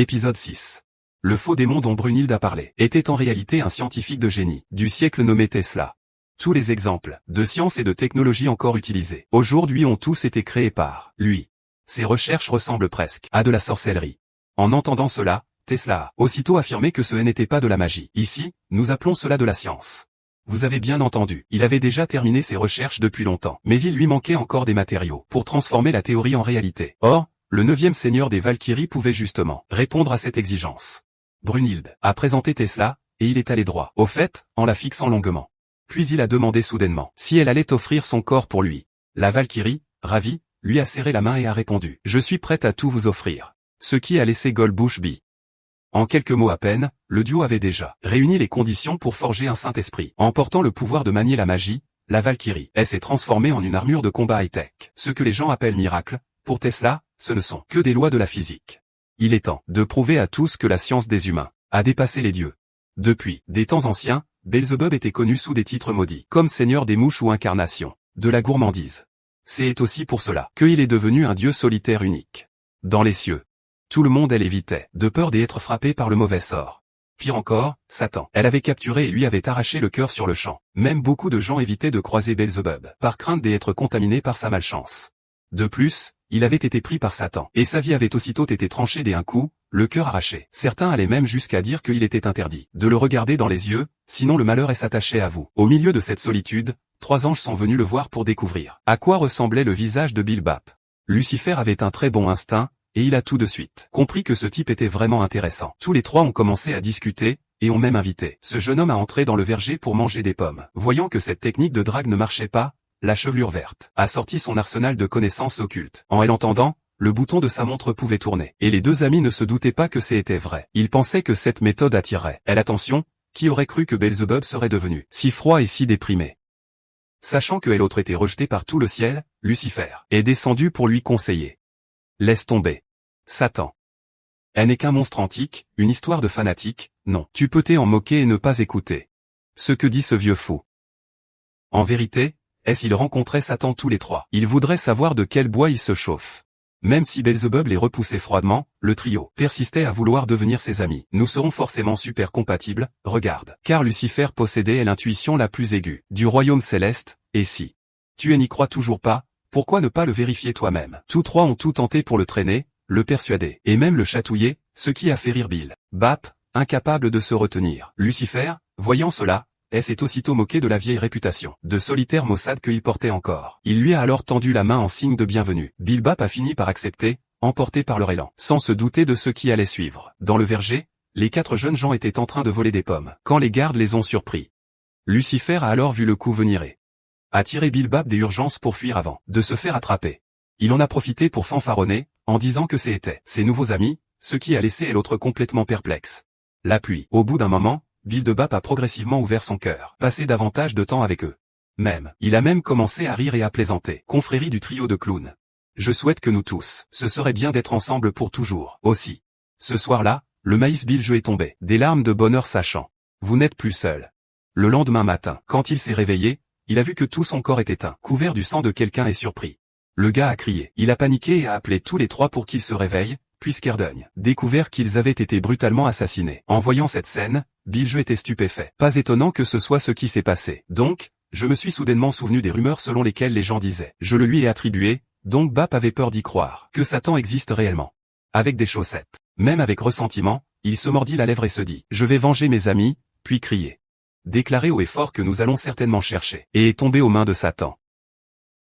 Épisode 6. Le faux démon dont Brunhilde a parlé était en réalité un scientifique de génie du siècle nommé Tesla. Tous les exemples de science et de technologie encore utilisés aujourd'hui ont tous été créés par lui. Ses recherches ressemblent presque à de la sorcellerie. En entendant cela, Tesla a aussitôt affirmé que ce n'était pas de la magie. Ici, nous appelons cela de la science. Vous avez bien entendu, il avait déjà terminé ses recherches depuis longtemps, mais il lui manquait encore des matériaux pour transformer la théorie en réalité. Or, le 9e seigneur des Valkyries pouvait justement répondre à cette exigence. Brunhilde a présenté Tesla, et il est allé droit au fait, en la fixant longuement. Puis il a demandé soudainement si elle allait offrir son corps pour lui. La Valkyrie, ravie, lui a serré la main et a répondu « Je suis prête à tout vous offrir ». Ce qui a laissé Gueule bouche bée. En quelques mots à peine, le duo avait déjà réuni les conditions pour forger un Saint-Esprit. En portant le pouvoir de manier la magie, la Valkyrie s'est transformée en une armure de combat high-tech. Ce que les gens appellent miracle, pour Tesla, ce ne sont que des lois de la physique. Il est temps de prouver à tous que la science des humains a dépassé les dieux. Depuis des temps anciens, Belzebub était connu sous des titres maudits, comme Seigneur des mouches ou Incarnation de la gourmandise. C'est aussi pour cela qu'il est devenu un dieu solitaire unique. Dans les cieux, tout le monde l'évitait, de peur d'être frappé par le mauvais sort. Pire encore, Satan, elle avait capturé et lui avait arraché le cœur sur le champ. Même beaucoup de gens évitaient de croiser Belzebub, par crainte d'être contaminés par sa malchance. De plus, il avait été pris par Satan, et sa vie avait aussitôt été tranchée d'un coup, le cœur arraché. Certains allaient même jusqu'à dire qu'il était interdit de le regarder dans les yeux, sinon le malheur s'attachait à vous. Au milieu de cette solitude, 3 anges sont venus le voir pour découvrir à quoi ressemblait le visage de Bilbap. Lucifer avait un très bon instinct, et il a tout de suite compris que ce type était vraiment intéressant. Tous les 3 ont commencé à discuter, et ont même invité ce jeune homme à entrer dans le verger pour manger des pommes. Voyant que cette technique de drague ne marchait pas, la chevelure verte a sorti son arsenal de connaissances occultes. En elle entendant, le bouton de sa montre pouvait tourner, et les 2 amis ne se doutaient pas que c'était vrai. Ils pensaient que cette méthode attirerait l'attention, qui aurait cru que Belzebub serait devenu si froid et si déprimé. Sachant que l'autre était rejeté par tout le ciel, Lucifer est descendu pour lui conseiller. Laisse tomber. Satan. Elle n'est qu'un monstre antique, une histoire de fanatique, non. Tu peux t'en moquer et ne pas écouter ce que dit ce vieux fou. En vérité, s'ils rencontraient Satan tous les 3, ils voudraient savoir de quel bois il se chauffe. Même si Belzebub les repoussait froidement, le trio persistait à vouloir devenir ses amis. Nous serons forcément super compatibles, regarde. Car Lucifer possédait l'intuition la plus aiguë du royaume céleste, et si tu n'y crois toujours pas, pourquoi ne pas le vérifier toi-même? Tous 3 ont tout tenté pour le traîner, le persuader, et même le chatouiller, ce qui a fait rire Bilbap, incapable de se retenir. Lucifer, voyant cela, s'est aussitôt moqué de la vieille réputation de solitaire maussade qu'il portait encore. Il lui a alors tendu la main en signe de bienvenue. Bilbap a fini par accepter, emporté par leur élan, sans se douter de ce qui allait suivre. Dans le verger, les 4 jeunes gens étaient en train de voler des pommes, quand les gardes les ont surpris. Lucifer a alors vu le coup venir et a tiré Bilbap des urgences pour fuir avant de se faire attraper. Il en a profité pour fanfaronner, en disant que c'était ses nouveaux amis, ce qui a laissé l'autre complètement perplexe. La pluie. Au bout d'un moment, Bilbap a progressivement ouvert son cœur, passé davantage de temps avec eux. Il a même commencé à rire et à plaisanter. Confrérie du trio de clowns. Je souhaite que nous tous, ce serait bien d'être ensemble pour toujours. Aussi. Ce soir-là, le maïs Bilge est tombé, des larmes de bonheur sachant. Vous n'êtes plus seul. Le lendemain matin, quand il s'est réveillé, il a vu que tout son corps était teint, couvert du sang de quelqu'un et surpris. Le gars a crié. Il a paniqué et a appelé tous les 3 pour qu'ils se réveillent, puisqu'Erdogne découvert qu'ils avaient été brutalement assassinés. En voyant cette scène, Bilge était stupéfait. Pas étonnant que ce soit ce qui s'est passé. Donc, je me suis soudainement souvenu des rumeurs selon lesquelles les gens disaient. Je le lui ai attribué, donc Bap avait peur d'y croire. Que Satan existe réellement. Avec des chaussettes. Même avec ressentiment, il se mordit la lèvre et se dit. Je vais venger mes amis, puis crier. Déclarer haut et fort que nous allons certainement chercher. Et est tombé aux mains de Satan.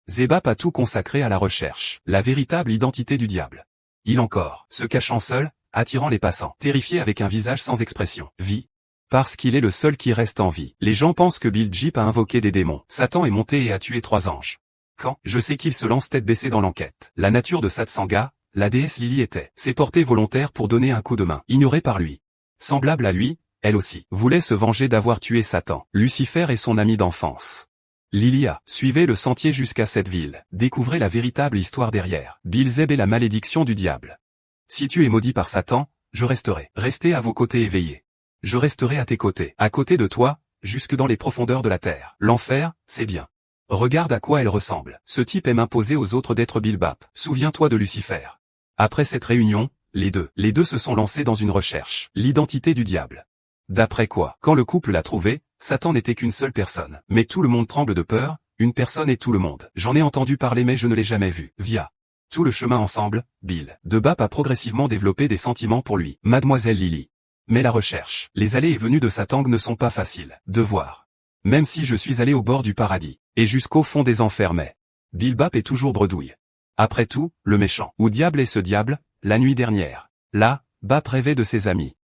Zebap a tout consacré à la recherche. La véritable identité du diable. Il encore, se cachant seul, attirant les passants, terrifié avec un visage sans expression. Vie. Parce qu'il est le seul qui reste en vie. Les gens pensent que Bilbap a invoqué des démons. Satan est monté et a tué 3 anges. Quand je sais qu'il se lance tête baissée dans l'enquête. La nature de Satsanga, la déesse Lily s'est portée volontaire pour donner un coup de main, ignoré par lui. Semblable à lui, elle aussi, voulait se venger d'avoir tué Satan. Lucifer est son ami d'enfance. Lilia, suivez le sentier jusqu'à cette ville, découvrez la véritable histoire derrière. Bilzeb et la malédiction du diable. Si tu es maudit par Satan, je resterai. Restez à vos côtés éveillés. Je resterai à tes côtés, à côté de toi, jusque dans les profondeurs de la terre. L'enfer, c'est bien. Regarde à quoi elle ressemble. Ce type aime imposer aux autres d'être Bilbap. Souviens-toi de Lucifer. Après cette réunion, Les deux se sont lancés dans une recherche. L'identité du diable. D'après quoi, quand le couple l'a trouvé, Satan n'était qu'une seule personne. Mais tout le monde tremble de peur, une personne et tout le monde. J'en ai entendu parler mais je ne l'ai jamais vu. Via tout le chemin ensemble, Bill de Bap a progressivement développé des sentiments pour lui. Mademoiselle Lily. Mais la recherche, les allées et venues de Satan ne sont pas faciles. De voir. Même si je suis allé au bord du paradis, et jusqu'au fond des enfers mais Bill Bap est toujours bredouille. Après tout, le méchant, ou diable est ce diable, la nuit dernière. Là, Bap rêvait de ses amis.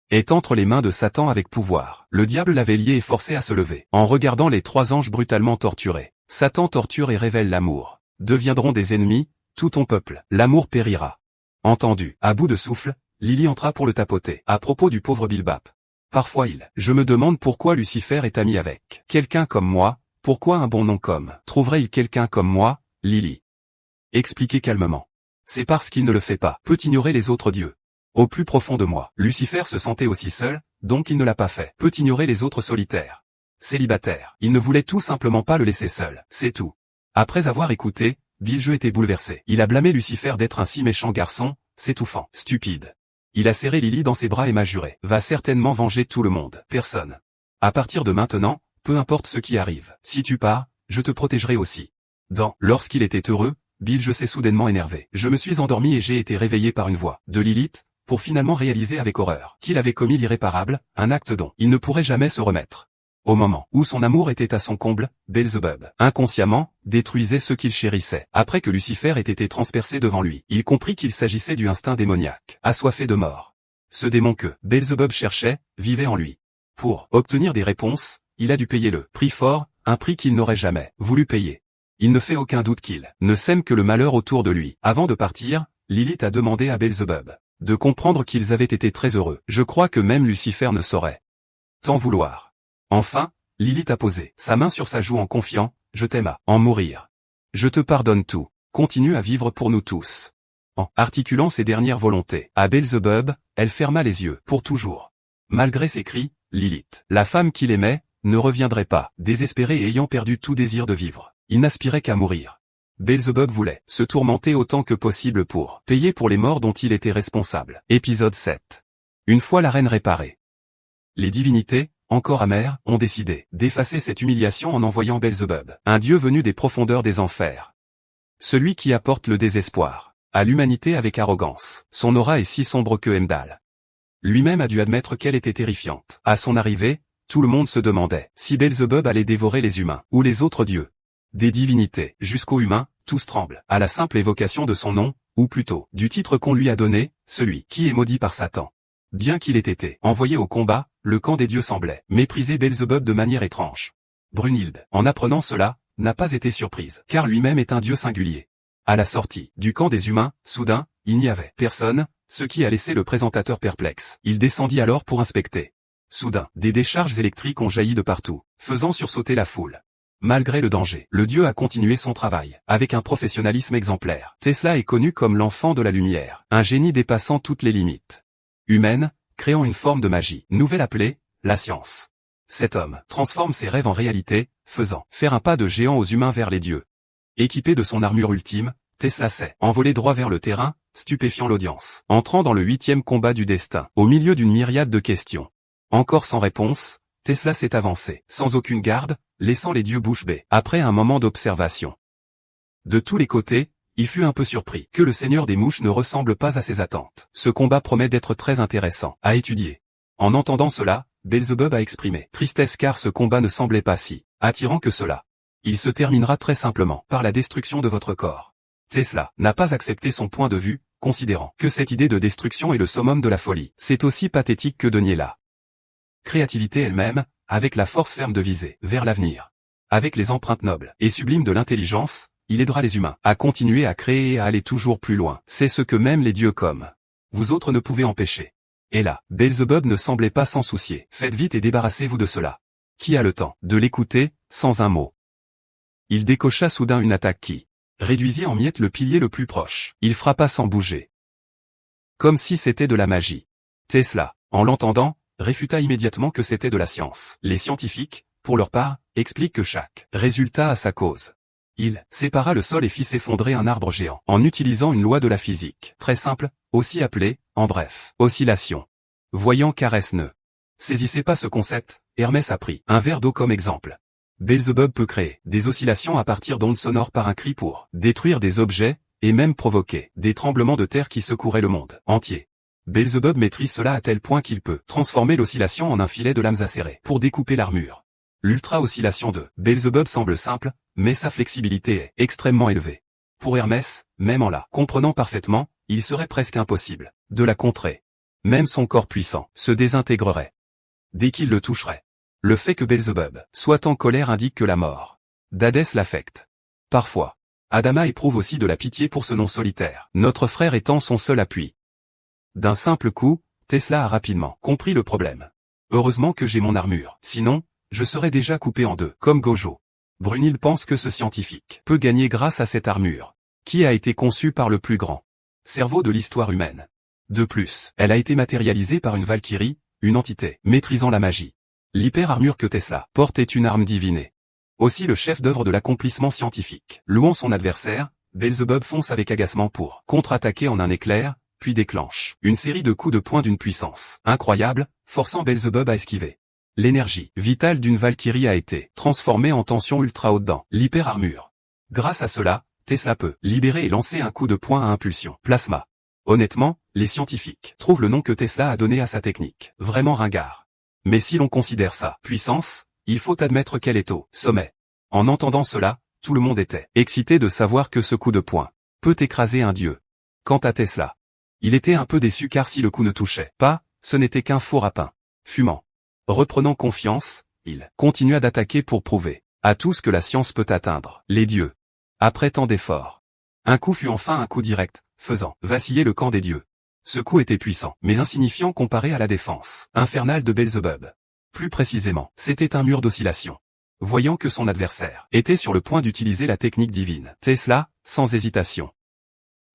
Est entre les mains de Satan avec pouvoir. Le diable l'avait lié et forcé à se lever. En regardant les 3 anges brutalement torturés, Satan torture et révèle l'amour. Deviendront des ennemis, tout ton peuple, l'amour périra. Entendu, à bout de souffle, Lily entra pour le tapoter. À propos du pauvre Bill Bap. Parfois je me demande pourquoi Lucifer est ami avec quelqu'un comme moi, pourquoi un bon nom comme trouverait-il quelqu'un comme moi, Lily? Expliquez calmement. C'est parce qu'il ne le fait pas, peut ignorer les autres dieux. Au plus profond de moi, Lucifer se sentait aussi seul, donc il ne l'a pas fait. Peut ignorer les autres solitaires. Célibataire. Il ne voulait tout simplement pas le laisser seul, c'est tout. Après avoir écouté, Bill Jeu était bouleversé. Il a blâmé Lucifer d'être un si méchant garçon, s'étouffant, stupide. Il a serré Lily dans ses bras et m'a juré, va certainement venger tout le monde. Personne. À partir de maintenant, peu importe ce qui arrive, si tu pars, je te protégerai aussi. Lorsqu'il était heureux, Bill Jeu s'est soudainement énervé. Je me suis endormi et j'ai été réveillé par une voix de Lilith, pour finalement réaliser avec horreur qu'il avait commis l'irréparable, un acte dont il ne pourrait jamais se remettre. Au moment où son amour était à son comble, Beelzebub, inconsciemment, détruisait ce qu'il chérissait. Après que Lucifer ait été transpercé devant lui, il comprit qu'il s'agissait du instinct démoniaque, assoiffé de mort. Ce démon que Beelzebub cherchait, vivait en lui. Pour obtenir des réponses, il a dû payer le prix fort, un prix qu'il n'aurait jamais voulu payer. Il ne fait aucun doute qu'il ne sème que le malheur autour de lui. Avant de partir, Lilith a demandé à Beelzebub de comprendre qu'ils avaient été très heureux. Je crois que même Lucifer ne saurait t'en vouloir. Enfin, Lilith a posé sa main sur sa joue en confiant, je t'aime à en mourir. Je te pardonne tout. Continue à vivre pour nous tous. En articulant ses dernières volontés à Beelzebub, elle ferma les yeux pour toujours. Malgré ses cris, Lilith, la femme qu'il aimait, ne reviendrait pas. Désespéré et ayant perdu tout désir de vivre, il n'aspirait qu'à mourir. Beelzebub voulait se tourmenter autant que possible pour payer pour les morts dont il était responsable. Épisode 7. Une fois la reine réparée. Les divinités, encore amères, ont décidé d'effacer cette humiliation en envoyant Beelzebub, un dieu venu des profondeurs des enfers. Celui qui apporte le désespoir à l'humanité avec arrogance. Son aura est si sombre que Heimdall lui-même a dû admettre qu'elle était terrifiante. À son arrivée, tout le monde se demandait si Beelzebub allait dévorer les humains ou les autres dieux. Des divinités jusqu'aux humains, tous tremblent à la simple évocation de son nom, ou plutôt du titre qu'on lui a donné, celui qui est maudit par Satan. Bien qu'il ait été envoyé au combat, le camp des dieux semblait mépriser Beelzebub de manière étrange. Brunhilde, en apprenant cela, n'a pas été surprise, car lui-même est un dieu singulier. À la sortie du camp des humains, soudain, il n'y avait personne, ce qui a laissé le présentateur perplexe. Il descendit alors pour inspecter. Soudain, des décharges électriques ont jailli de partout, faisant sursauter la foule. Malgré le danger, le dieu a continué son travail, avec un professionnalisme exemplaire. Tesla est connu comme l'enfant de la lumière, un génie dépassant toutes les limites humaines, créant une forme de magie, nouvelle appelée, la science. Cet homme transforme ses rêves en réalité, faisant faire un pas de géant aux humains vers les dieux. Équipé de son armure ultime, Tesla s'est envolé droit vers le terrain, stupéfiant l'audience. Entrant dans le 8e combat du destin, au milieu d'une myriade de questions. Encore sans réponse, Tesla s'est avancé, sans aucune garde, laissant les dieux bouche bée. Après un moment d'observation de tous les côtés, il fut un peu surpris que le seigneur des mouches ne ressemble pas à ses attentes. Ce combat promet d'être très intéressant à étudier. En entendant cela, Beelzebub a exprimé tristesse car ce combat ne semblait pas si attirant que cela. Il se terminera très simplement par la destruction de votre corps. Tesla n'a pas accepté son point de vue, considérant que cette idée de destruction est le summum de la folie. C'est aussi pathétique que de nier la créativité elle-même, avec la force ferme de viser vers l'avenir. Avec les empreintes nobles et sublimes de l'intelligence, il aidera les humains à continuer à créer et à aller toujours plus loin. C'est ce que même les dieux comme vous autres ne pouvez empêcher. Et là, Beelzebub ne semblait pas s'en soucier. Faites vite et débarrassez-vous de cela. Qui a le temps de l'écouter, sans un mot? Il décocha soudain une attaque qui réduisit en miettes le pilier le plus proche. Il frappa sans bouger. Comme si c'était de la magie. Tesla, en l'entendant, réfuta immédiatement que c'était de la science. Les scientifiques, pour leur part, expliquent que chaque résultat a sa cause. Il sépara le sol et fit s'effondrer un arbre géant, en utilisant une loi de la physique, très simple, aussi appelée, en bref, oscillation. Voyant qu'Arès ne saisissait pas ce concept, Hermès a pris un verre d'eau comme exemple. Beelzebub peut créer des oscillations à partir d'ondes sonores par un cri pour détruire des objets, et même provoquer des tremblements de terre qui secoueraient le monde entier. Beelzebub maîtrise cela à tel point qu'il peut transformer l'oscillation en un filet de lames acérées pour découper l'armure. L'ultra-oscillation de Beelzebub semble simple, mais sa flexibilité est extrêmement élevée. Pour Hermès, même en la comprenant parfaitement, il serait presque impossible de la contrer. Même son corps puissant se désintégrerait dès qu'il le toucherait. Le fait que Beelzebub soit en colère indique que la mort d'Hadès l'affecte. Parfois, Adama éprouve aussi de la pitié pour ce non solitaire, notre frère étant son seul appui. D'un simple coup, Tesla a rapidement compris le problème. Heureusement que j'ai mon armure, sinon, je serais déjà coupé en deux, comme Gojo. Brunil pense que ce scientifique peut gagner grâce à cette armure, qui a été conçue par le plus grand cerveau de l'histoire humaine. De plus, elle a été matérialisée par une Valkyrie, une entité maîtrisant la magie. L'hyper-armure que Tesla porte est une arme divinée. Aussi le chef d'œuvre de l'accomplissement scientifique. Louant son adversaire, Beelzebub fonce avec agacement pour contre-attaquer en un éclair, puis déclenche une série de coups de poing d'une puissance incroyable, forçant Beelzebub à esquiver. L'énergie vitale d'une Valkyrie a été transformée en tension ultra haute dans l'hyper-armure. Grâce à cela, Tesla peut libérer et lancer un coup de poing à impulsion plasma. Honnêtement, les scientifiques trouvent le nom que Tesla a donné à sa technique vraiment ringard. Mais si l'on considère sa puissance, il faut admettre qu'elle est au sommet. En entendant cela, tout le monde était excité de savoir que ce coup de poing peut écraser un dieu. Quant à Tesla, il était un peu déçu car si le coup ne touchait pas, ce n'était qu'un faux rapin fumant. Reprenant confiance, il continua d'attaquer pour prouver à tous que la science peut atteindre les dieux. Après tant d'efforts, un coup fut enfin un coup direct, faisant vaciller le camp des dieux. Ce coup était puissant, mais insignifiant comparé à la défense infernale de Beelzebub. Plus précisément, c'était un mur d'oscillation. Voyant que son adversaire était sur le point d'utiliser la technique divine, Tesla, sans hésitation,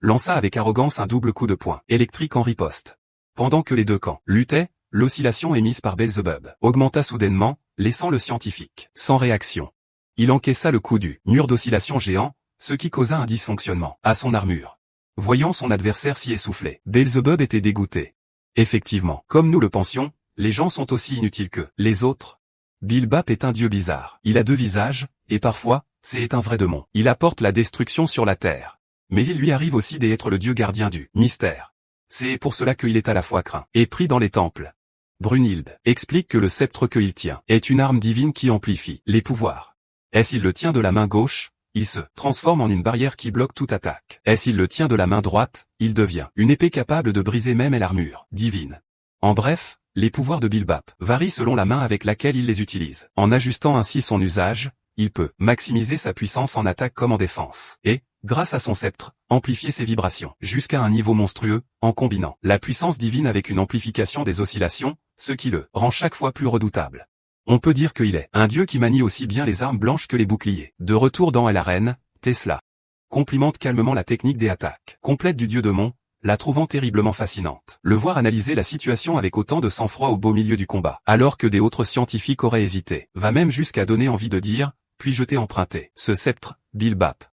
lança avec arrogance un double coup de poing électrique en riposte. Pendant que les deux camps luttaient, l'oscillation émise par Beelzebub augmenta soudainement, laissant le scientifique sans réaction. Il encaissa le coup du mur d'oscillation géant, ce qui causa un dysfonctionnement à son armure. Voyant son adversaire si essoufflé, Beelzebub était dégoûté. Effectivement, comme nous le pensions, les gens sont aussi inutiles que les autres. Bilbap est un dieu bizarre. Il a deux visages, et parfois, c'est un vrai démon. Il apporte la destruction sur la terre. Mais il lui arrive aussi d'être le dieu gardien du mystère. C'est pour cela qu'il est à la fois craint et pris dans les temples. Brunhilde explique que le sceptre qu'il tient est une arme divine qui amplifie les pouvoirs. S'il le tient de la main gauche, il se transforme en une barrière qui bloque toute attaque. S'il le tient de la main droite, il devient une épée capable de briser même l'armure divine. En bref, les pouvoirs de Bilbap varient selon la main avec laquelle il les utilise. En ajustant ainsi son usage, il peut maximiser sa puissance en attaque comme en défense, et, grâce à son sceptre, amplifier ses vibrations jusqu'à un niveau monstrueux, en combinant la puissance divine avec une amplification des oscillations, ce qui le rend chaque fois plus redoutable. On peut dire qu'il est un dieu qui manie aussi bien les armes blanches que les boucliers. De retour dans l'arène, Tesla complimente calmement la technique des attaques complètes du dieu démon, la trouvant terriblement fascinante. Le voir analyser la situation avec autant de sang-froid au beau milieu du combat, alors que des autres scientifiques auraient hésité, va même jusqu'à donner envie de dire, puis-je t'ai emprunté ce sceptre, Bilbap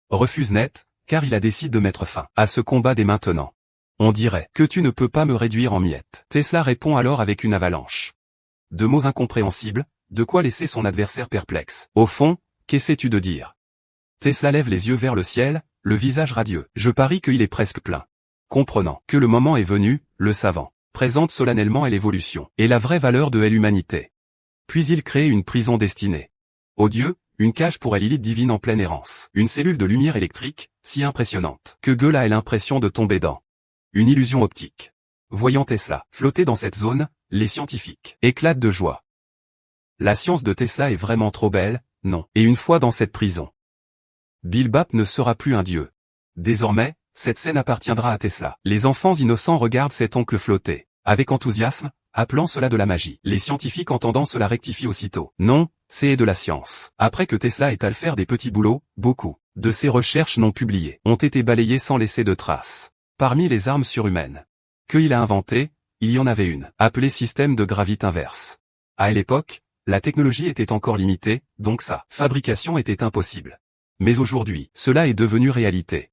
refuse net, car il a décidé de mettre fin à ce combat dès maintenant. On dirait que tu ne peux pas me réduire en miettes. Tesla répond alors avec une avalanche de mots incompréhensibles, de quoi laisser son adversaire perplexe. Au fond, qu'essaies-tu de dire? Tesla lève les yeux vers le ciel, le visage radieux. Je parie qu'il est presque plein. Comprenant que le moment est venu, le savant présente solennellement l'évolution et la vraie valeur de l'humanité. Puis il crée une prison destinée aux dieux, une cage pour l'élite divine en pleine errance, une cellule de lumière électrique, si impressionnante que Gueule a l'impression de tomber dans une illusion optique. Voyant Tesla flotter dans cette zone, les scientifiques éclatent de joie. La science de Tesla est vraiment trop belle, non? Et une fois dans cette prison, Bilbap ne sera plus un dieu. Désormais, cette scène appartiendra à Tesla. Les enfants innocents regardent cet oncle flotter avec enthousiasme, appelant cela de la magie. Les scientifiques entendant cela rectifient aussitôt. Non, c'est de la science. Après que Tesla ait à le faire des petits boulots, beaucoup de ses recherches non publiées ont été balayées sans laisser de traces. Parmi les armes surhumaines qu'il a inventées, il y en avait une, appelée système de gravité inverse. À l'époque, la technologie était encore limitée, donc sa fabrication était impossible. Mais aujourd'hui, cela est devenu réalité.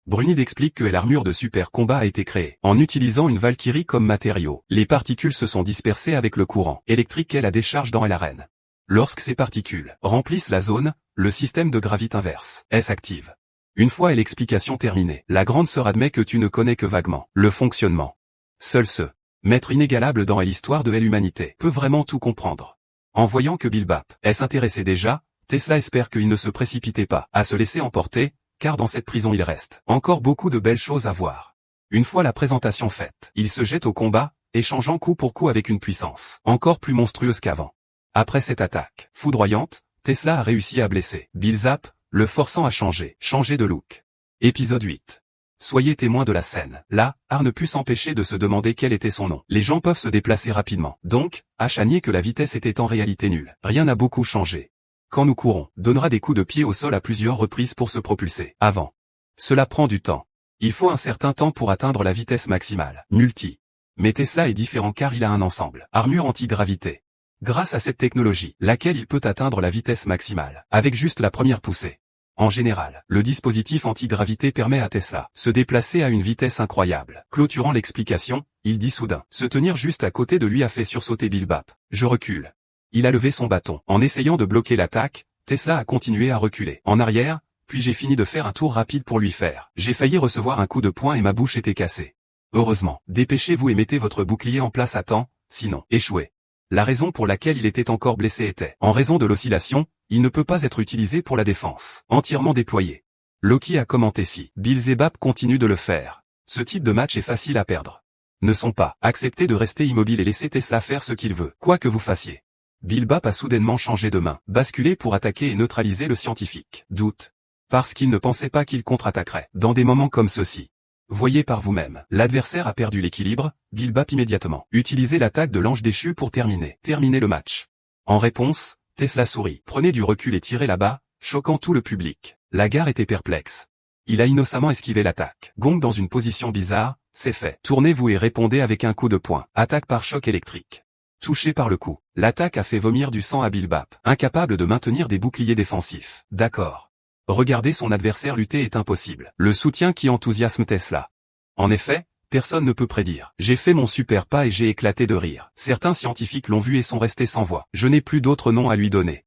Brunil explique que l'armure de super combat a été créée en utilisant une Valkyrie comme matériau. Les particules se sont dispersées avec le courant électrique qu'elle a décharge dans l'arène. Lorsque ces particules remplissent la zone, le système de gravité inverse s'active. Une fois l'explication terminée, la grande sœur admet que tu ne connais que vaguement le fonctionnement. Seul ce maître inégalable dans l'histoire de l'humanité peut vraiment tout comprendre. En voyant que Bill Bap s'intéressait déjà, Tesla espère qu'il ne se précipitait pas à se laisser emporter, car dans cette prison il reste encore beaucoup de belles choses à voir. Une fois la présentation faite, il se jette au combat, échangeant coup pour coup avec une puissance encore plus monstrueuse qu'avant. Après cette attaque foudroyante, Tesla a réussi à blesser Bill Zap, le forçant à changer de look. Épisode 8. Soyez témoin de la scène. Là, Har ne put s'empêcher de se demander quel était son nom. Les gens peuvent se déplacer rapidement. Donc, H a nié que la vitesse était en réalité nulle. Rien n'a beaucoup changé. Quand nous courons, donnera des coups de pied au sol à plusieurs reprises pour se propulser. Avant. Cela prend du temps. Il faut un certain temps pour atteindre la vitesse maximale. Multi. Mais Tesla est différent car il a un ensemble. Armure anti-gravité. Grâce à cette technologie, laquelle il peut atteindre la vitesse maximale, avec juste la première poussée. En général, le dispositif anti-gravité permet à Tesla se déplacer à une vitesse incroyable. Clôturant l'explication, il dit soudain. Se tenir juste à côté de lui a fait sursauter Bill Bap. Je recule. Il a levé son bâton. En essayant de bloquer l'attaque, Tesla a continué à reculer. En arrière, puis j'ai fini de faire un tour rapide pour lui faire. J'ai failli recevoir un coup de poing et ma bouche était cassée. Heureusement, dépêchez-vous et mettez votre bouclier en place à temps, sinon, échouez. La raison pour laquelle il était encore blessé était, en raison de l'oscillation, il ne peut pas être utilisé pour la défense, entièrement déployé. Loki a commenté si Bill et Bap continuent de le faire. Ce type de match est facile à perdre. Ne sont pas acceptés de rester immobile et laisser Tesla faire ce qu'il veut, quoi que vous fassiez. Bill Bap a soudainement changé de main, basculé pour attaquer et neutraliser le scientifique. Doute. Parce qu'il ne pensait pas qu'il contre-attaquerait, dans des moments comme ceux-ci. Voyez par vous-même, l'adversaire a perdu l'équilibre, Bill Bap immédiatement. Utilisez l'attaque de l'ange déchu pour terminer le match. En réponse, Tesla sourit, prenez du recul et tirez là-bas, choquant tout le public. La gare était perplexe. Il a innocemment esquivé l'attaque. Gong dans une position bizarre, c'est fait. Tournez-vous et répondez avec un coup de poing. Attaque par choc électrique. Touché par le coup, l'attaque a fait vomir du sang à Bill Bap, incapable de maintenir des boucliers défensifs. D'accord. Regarder son adversaire lutter est impossible. Le soutien qui enthousiasme Tesla. En effet, personne ne peut prédire. J'ai fait mon super pas et j'ai éclaté de rire. Certains scientifiques l'ont vu et sont restés sans voix. Je n'ai plus d'autre nom à lui donner.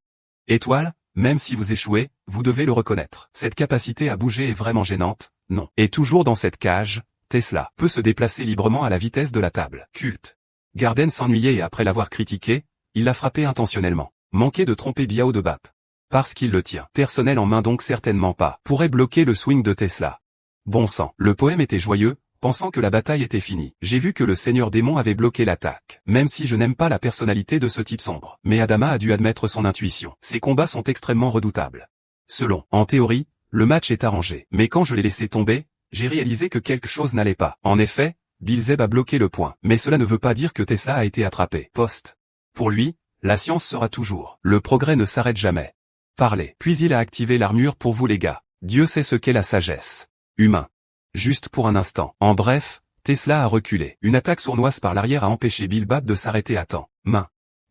Étoile, même si vous échouez, vous devez le reconnaître. Cette capacité à bouger est vraiment gênante, non. Et toujours dans cette cage, Tesla peut se déplacer librement à la vitesse de la table. Culte. Garden s'ennuyait et après l'avoir critiqué, il l'a frappé intentionnellement. Manqué de tromper Biao de Bap. Parce qu'il le tient. Personnel en main donc certainement pas. Pourrait bloquer le swing de Tesla. Bon sang. Le poème était joyeux, pensant que la bataille était finie. J'ai vu que le seigneur démon avait bloqué l'attaque. Même si je n'aime pas la personnalité de ce type sombre. Mais Adama a dû admettre son intuition. Ces combats sont extrêmement redoutables. Selon, en théorie, le match est arrangé. Mais quand je l'ai laissé tomber, j'ai réalisé que quelque chose n'allait pas. En effet, Bill Zeb a bloqué le point. Mais cela ne veut pas dire que Tesla a été attrapé. Poste. Pour lui, la science sera toujours. Le progrès ne s'arrête jamais. Parlez. Puis il a activé l'armure pour vous les gars. Dieu sait ce qu'est la sagesse. Humain. Juste pour un instant. En bref, Tesla a reculé. Une attaque sournoise par l'arrière a empêché Bill Bap de s'arrêter à temps.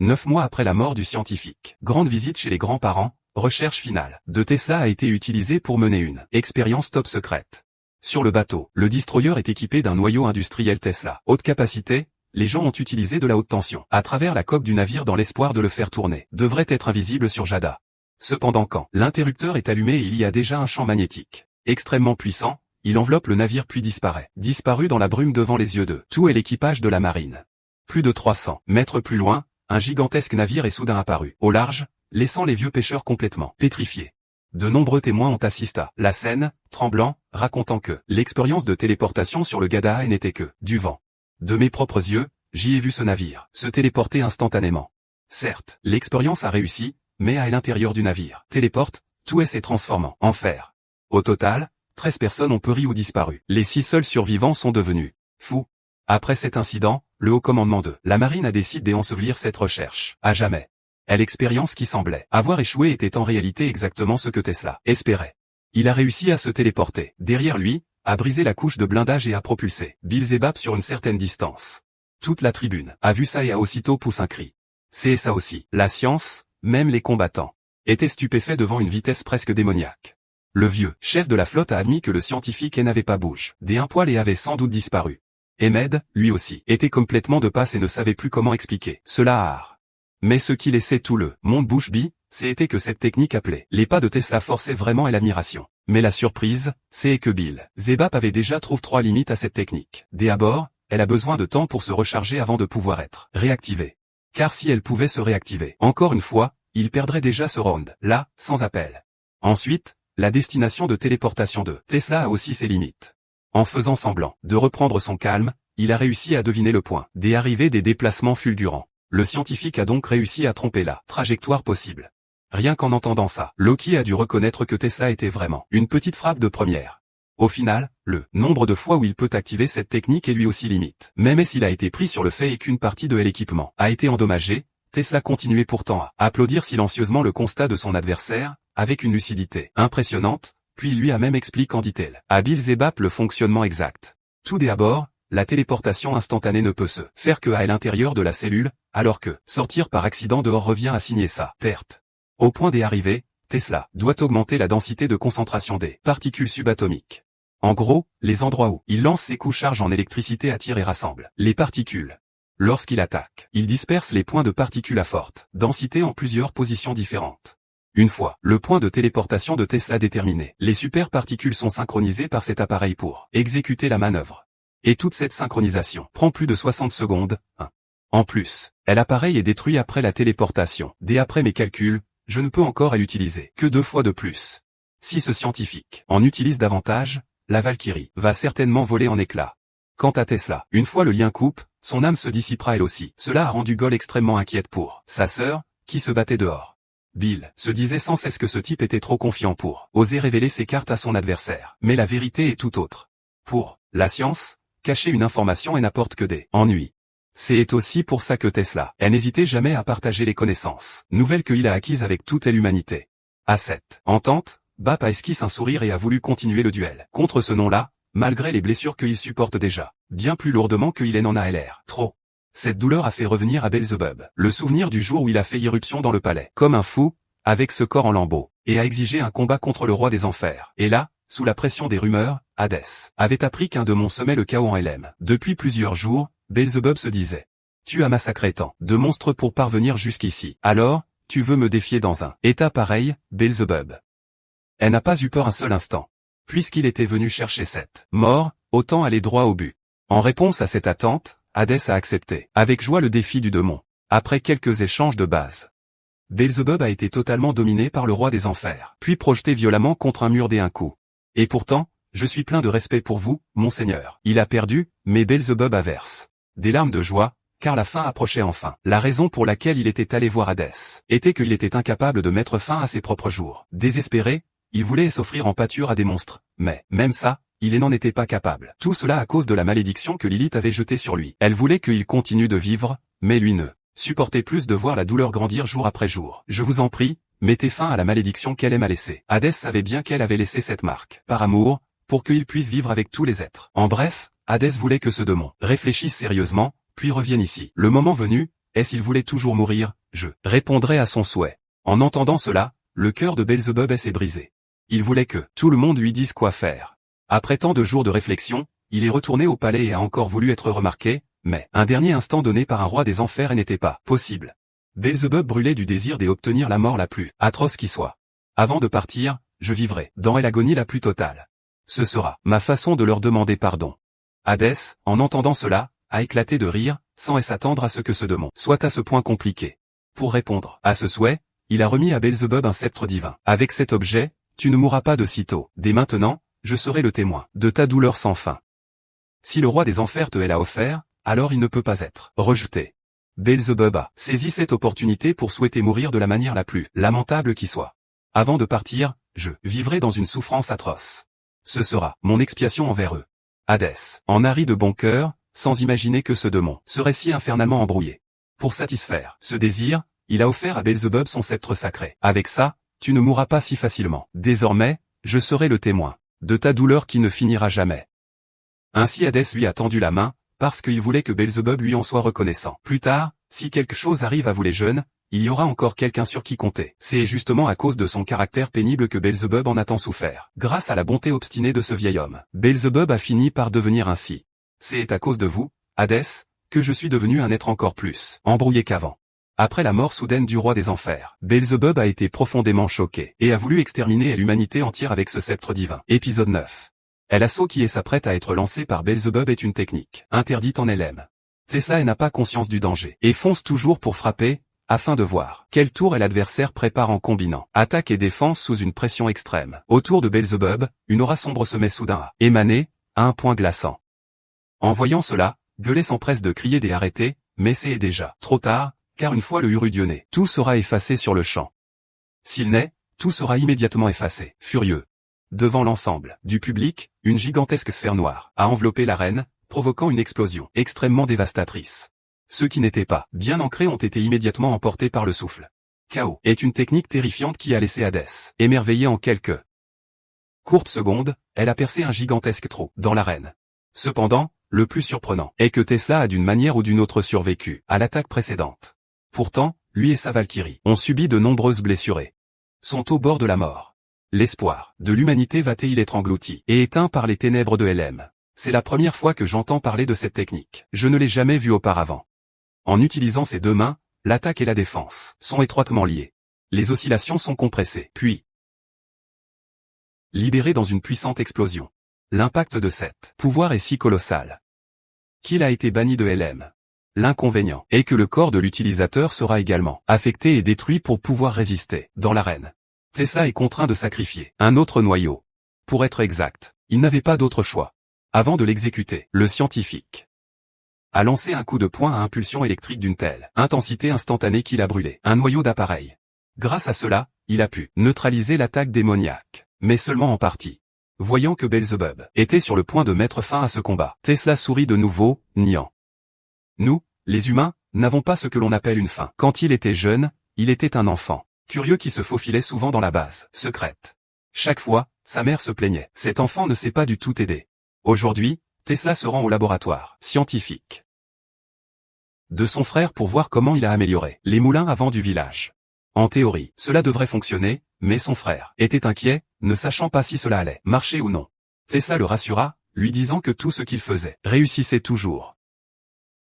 9 mois après la mort du scientifique. Grande visite chez les grands-parents, recherche finale de Tesla a été utilisée pour mener une expérience top secrète. Sur le bateau, le destroyer est équipé d'un noyau industriel Tesla. Haute capacité, les gens ont utilisé de la haute tension à travers la coque du navire dans l'espoir de le faire tourner. Devrait être invisible sur Jada. Cependant quand l'interrupteur est allumé et il y a déjà un champ magnétique extrêmement puissant, il enveloppe le navire puis disparaît. Disparu dans la brume devant les yeux de tout et l'équipage de la marine. Plus de 300 mètres plus loin, un gigantesque navire est soudain apparu, au large, laissant les vieux pêcheurs complètement pétrifiés. De nombreux témoins ont assisté à la scène, tremblant, racontant que l'expérience de téléportation sur le Gadaha n'était que du vent. De mes propres yeux, j'y ai vu ce navire se téléporter instantanément. Certes, l'expérience a réussi, mais à l'intérieur du navire, téléporte, tout s'est transformant en fer. Au total, 13 personnes ont péri ou disparu. Les 6 seuls survivants sont devenus fous. Après cet incident, le haut commandement de la marine a décidé d'ensevelir cette recherche à jamais. L'expérience qui semblait avoir échoué était en réalité exactement ce que Tesla espérait. Il a réussi à se téléporter derrière lui, à briser la couche de blindage et à propulser Bill et Bap sur une certaine distance. Toute la tribune a vu ça et a aussitôt poussé un cri. C'est ça aussi, la science, même les combattants était stupéfait devant une vitesse presque démoniaque. Le vieux chef de la flotte a admis que le scientifique n'avait pas bougé un poil et avait sans doute disparu. Ahmed, lui aussi, était complètement de passe et ne savait plus comment expliquer cela à Har. Mais ce qui laissait tout le monde bouche bée, c'était que cette technique appelée les pas de Tesla forçait vraiment et l'admiration. Mais la surprise, c'est que Bill Zebap avait déjà trouvé 3 limites à cette technique. D'abord, elle a besoin de temps pour se recharger avant de pouvoir être réactivée. Car si elle pouvait se réactiver encore une fois, il perdrait déjà ce round, là, sans appel. Ensuite, la destination de téléportation de Tesla a aussi ses limites. En faisant semblant de reprendre son calme, il a réussi à deviner le point des arrivées des déplacements fulgurants. Le scientifique a donc réussi à tromper la trajectoire possible. Rien qu'en entendant ça, Loki a dû reconnaître que Tesla était vraiment une petite frappe de première. Au final, le nombre de fois où il peut activer cette technique est lui aussi limite. Même s'il a été pris sur le fait et qu'une partie de l'équipement a été endommagée, Tesla continuait pourtant à applaudir silencieusement le constat de son adversaire, avec une lucidité impressionnante, puis il lui a même expliqué en détail à Bill Zebap le fonctionnement exact. Tout d'abord, la téléportation instantanée ne peut se faire que à l'intérieur de la cellule, alors que sortir par accident dehors revient à signer sa perte. Au point d'y arriver, Tesla doit augmenter la densité de concentration des particules subatomiques. En gros, les endroits où il lance ses coups charges en électricité attirent et rassemblent les particules. Lorsqu'il attaque, il disperse les points de particules à forte densité en plusieurs positions différentes. Une fois le point de téléportation de Tesla déterminé, les superparticules sont synchronisées par cet appareil pour exécuter la manœuvre. Et toute cette synchronisation prend plus de 60 secondes. En plus, l'appareil est détruit après la téléportation. Dès après mes calculs, je ne peux encore l'utiliser que 2 fois de plus. Si ce scientifique en utilise davantage, la Valkyrie va certainement voler en éclats. Quant à Tesla, une fois le lien coupe, son âme se dissipera elle aussi. Cela a rendu Gol extrêmement inquiète pour sa sœur, qui se battait dehors. Bill se disait sans cesse que ce type était trop confiant pour oser révéler ses cartes à son adversaire. Mais la vérité est tout autre. Pour la science, cacher une information n'apporte que des ennuis. C'est aussi pour ça que Tesla n'hésitait jamais à partager les connaissances nouvelles qu'il a acquises avec toute l'humanité. À cette entente, Bap a esquissé un sourire et a voulu continuer le duel contre ce nom-là, malgré les blessures qu'il supporte déjà, bien plus lourdement qu'il n'en a l'air. Trop. Cette douleur a fait revenir à Beelzebub le souvenir du jour où il a fait irruption dans le palais, comme un fou, avec ce corps en lambeaux, et a exigé un combat contre le roi des enfers. Et là, sous la pression des rumeurs, Hadès avait appris qu'un démon semait le chaos en LM. Depuis plusieurs jours, Beelzebub se disait « Tu as massacré tant de monstres pour parvenir jusqu'ici. Alors, tu veux me défier dans un état pareil, Beelzebub ?» Elle n'a pas eu peur un seul instant. Puisqu'il était venu chercher cette mort, autant aller droit au but. En réponse à cette attente, Hadès a accepté avec joie le défi du démon. Après quelques échanges de base, Beelzebub a été totalement dominé par le roi des enfers, puis projeté violemment contre un mur d'un coup. Et pourtant, je suis plein de respect pour vous, monseigneur. Il a perdu, mais Beelzebub a versé des larmes de joie, car la fin approchait enfin. La raison pour laquelle il était allé voir Hadès était qu'il était incapable de mettre fin à ses propres jours. Désespéré, il voulait s'offrir en pâture à des monstres, mais, même ça, il n'en était pas capable. Tout cela à cause de la malédiction que Lilith avait jetée sur lui. Elle voulait qu'il continue de vivre, mais lui ne supportait plus de voir la douleur grandir jour après jour. Je vous en prie, mettez fin à la malédiction qu'elle m'a laissée. Hadès savait bien qu'elle avait laissé cette marque, par amour, pour qu'il puisse vivre avec tous les êtres. En bref, Hadès voulait que ce démon réfléchisse sérieusement, puis revienne ici. Le moment venu, s'il voulait toujours mourir, je répondrai à son souhait. En entendant cela, le cœur de Beelzebub s'est brisé. Il voulait que tout le monde lui dise quoi faire. Après tant de jours de réflexion, il est retourné au palais et a encore voulu être remarqué, mais un dernier instant donné par un roi des enfers n'était pas possible. Beelzebub brûlait du désir d'obtenir la mort la plus atroce qui soit. Avant de partir, je vivrai dans l'agonie la plus totale. Ce sera ma façon de leur demander pardon. Hadès, en entendant cela, a éclaté de rire, sans s'attendre à ce que ce démon soit à ce point compliqué. Pour répondre à ce souhait, il a remis à Beelzebub un sceptre divin. Avec cet objet, tu ne mourras pas de sitôt. Dès maintenant, je serai le témoin de ta douleur sans fin. Si le roi des enfers te l'a offert, alors il ne peut pas être rejeté. Beelzebub a saisi cette opportunité pour souhaiter mourir de la manière la plus lamentable qui soit. Avant de partir, je vivrai dans une souffrance atroce. Ce sera mon expiation envers eux. Hadès en a ri de bon cœur, sans imaginer que ce démon serait si infernalement embrouillé. Pour satisfaire ce désir, il a offert à Beelzebub son sceptre sacré. Avec ça, tu ne mourras pas si facilement. Désormais, je serai le témoin de ta douleur qui ne finira jamais. Ainsi Hadès lui a tendu la main, parce qu'il voulait que Beelzebub lui en soit reconnaissant. Plus tard, si quelque chose arrive à vous les jeunes, il y aura encore quelqu'un sur qui compter. C'est justement à cause de son caractère pénible que Beelzebub en a tant souffert. Grâce à la bonté obstinée de ce vieil homme, Beelzebub a fini par devenir ainsi. C'est à cause de vous, Hadès, que je suis devenu un être encore plus embrouillé qu'avant. Après la mort soudaine du roi des enfers, Beelzebub a été profondément choqué et a voulu exterminer l'humanité entière avec ce sceptre divin. Épisode 9. L'assaut qui s'apprête à être lancé par Beelzebub est une technique interdite en LM. Tesla n'a pas conscience du danger et fonce toujours pour frapper, afin de voir quel tour l'adversaire prépare en combinant attaque et défense sous une pression extrême. Autour de Beelzebub, une aura sombre se met soudain à émaner, à un point glaçant. En voyant cela, Gueulet s'empresse de crier des arrêtés, mais c'est déjà trop tard, car une fois le Urudionné, tout sera effacé sur le champ. S'il naît, tout sera immédiatement effacé. Furieux. Devant l'ensemble du public, une gigantesque sphère noire a enveloppé l'arène, provoquant une explosion extrêmement dévastatrice. Ceux qui n'étaient pas bien ancrés ont été immédiatement emportés par le souffle. Chaos est une technique terrifiante qui a laissé Hadès émerveillé en quelques courtes secondes, elle a percé un gigantesque trou dans l'arène. Cependant, le plus surprenant est que Tesla a d'une manière ou d'une autre survécu à l'attaque précédente. Pourtant, lui et sa Valkyrie ont subi de nombreuses blessurés. Sont au bord de la mort. L'espoir de l'humanité va-t-il être englouti et éteint par les ténèbres de LM? C'est la première fois que j'entends parler de cette technique. Je ne l'ai jamais vue auparavant. En utilisant ses deux mains, l'attaque et la défense sont étroitement liées. Les oscillations sont compressées, puis libérées dans une puissante explosion. L'impact de cet pouvoir est si colossal qu'il a été banni de LM. L'inconvénient est que le corps de l'utilisateur sera également affecté et détruit pour pouvoir résister dans l'arène. Tesla est contraint de sacrifier un autre noyau. Pour être exact, il n'avait pas d'autre choix. Avant de l'exécuter, le scientifique a lancé un coup de poing à impulsion électrique d'une telle intensité instantanée qu'il a brûlé un noyau d'appareil. Grâce à cela, il a pu neutraliser l'attaque démoniaque, mais seulement en partie. Voyant que Beelzebub était sur le point de mettre fin à ce combat, Tesla sourit de nouveau, niant. Nous, les humains, n'avons pas ce que l'on appelle une fin. Quand il était jeune, il était un enfant curieux qui se faufilait souvent dans la base secrète. Chaque fois, sa mère se plaignait. Cet enfant ne sait pas du tout aider. Aujourd'hui, Tesla se rend au laboratoire scientifique de son frère pour voir comment il a amélioré les moulins à vent du village. En théorie, cela devrait fonctionner, mais son frère était inquiet, ne sachant pas si cela allait marcher ou non. Tesla le rassura, lui disant que tout ce qu'il faisait réussissait toujours.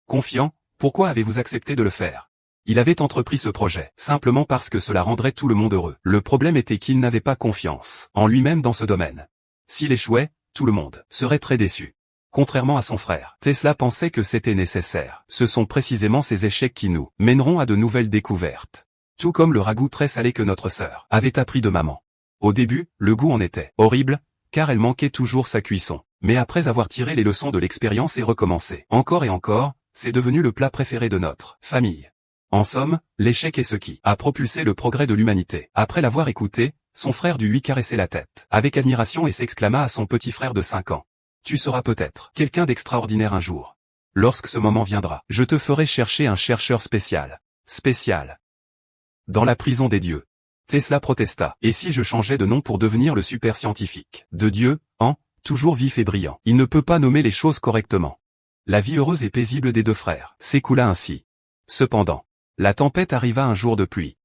Confiant, pourquoi avez-vous accepté de le faire? Il avait entrepris ce projet, simplement parce que cela rendrait tout le monde heureux. Le problème était qu'il n'avait pas confiance en lui-même dans ce domaine. S'il échouait, tout le monde serait très déçu. Contrairement à son frère, Tesla pensait que c'était nécessaire. Ce sont précisément ces échecs qui nous mèneront à de nouvelles découvertes. Tout comme le ragoût très salé que notre sœur avait appris de maman. Au début, le goût en était horrible, car elle manquait toujours sa cuisson. Mais après avoir tiré les leçons de l'expérience et recommencé encore et encore, c'est devenu le plat préféré de notre famille. En somme, l'échec est ce qui a propulsé le progrès de l'humanité. Après l'avoir écouté, son frère dut lui caresser la tête avec admiration et s'exclama à son petit frère de 5 ans. Tu seras peut-être quelqu'un d'extraordinaire un jour. Lorsque ce moment viendra, je te ferai chercher un chercheur spécial. Spécial. Dans la prison des dieux. Tesla protesta. Et si je changeais de nom pour devenir le super scientifique de Dieu, toujours vif et brillant. Il ne peut pas nommer les choses correctement. La vie heureuse et paisible des deux frères s'écoula ainsi. Cependant, la tempête arriva un jour de pluie.